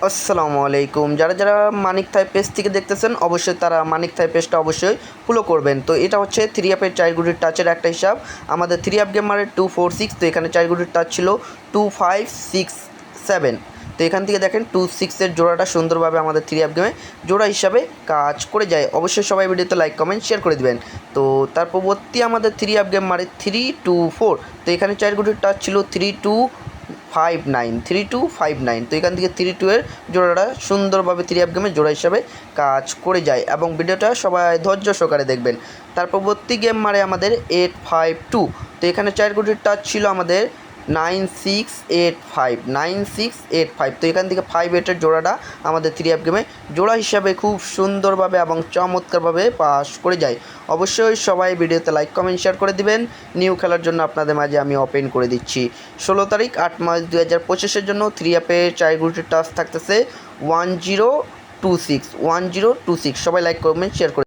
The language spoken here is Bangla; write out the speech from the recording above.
আসসালামু আলাইকুম। যারা যারা মানিক থাই পেজ থেকে দেখতেছেন অবশ্যই তারা মানিক থাই পেজটা অবশ্যই ফলো করবেন। তো এটা হচ্ছে থ্রি অ্যাপের চারগুটির টাচের একটা হিসাব। আমাদের থ্রি অ্যাপ গেমারের 246, তো এখানে চারগুটির টাচ ছিল 2567। তো এখান থেকে দেখেন 26-এর জোড়াটা সুন্দরভাবে আমাদের থ্রি অ্যাপ গেমে জোড়া হিসাবে কাজ করে যায়। অবশ্যই সবাই ভিডিওতে লাইক কমেন্ট শেয়ার করে দেবেন। তো তার পরবর্তী আমাদের থ্রি অ্যাপ গেম মারে 324। তো এখানে চারগুটির টাচ ছিল 3259। তো এখান থেকে 32-এর জোড়াটা সুন্দরভাবে থ্রি অ্যাপ গেমে জোড়া হিসাবে কাজ করে যায় এবং ভিডিওটা সবাই ধৈর্য সহকারে দেখবেন। তার পরবর্তী গেম মারে আমাদের 852। তো এখানে চারগুটির টাচ ছিল আমাদের 9685। তো এখান থেকে 58-এর জোড়াটা আমাদের থ্রি অ্যাপ গেমে জোড়া হিসাবে খুব সুন্দরভাবে এবং চমৎকারভাবে পাস করে যায়। অবশ্যই সবাই ভিডিওতে লাইক কমেন্ট শেয়ার করে দিবেন। নিউ খেলার জন্য আপনাদের মাঝে আমি ওপেন করে দিচ্ছি 16 তারিখ 8 মার্চ 2025-এর জন্য থ্রি অ্যাপের চারগুটির টাচ থাকতেছে 1026। সবাই লাইক কমেন্ট শেয়ার করে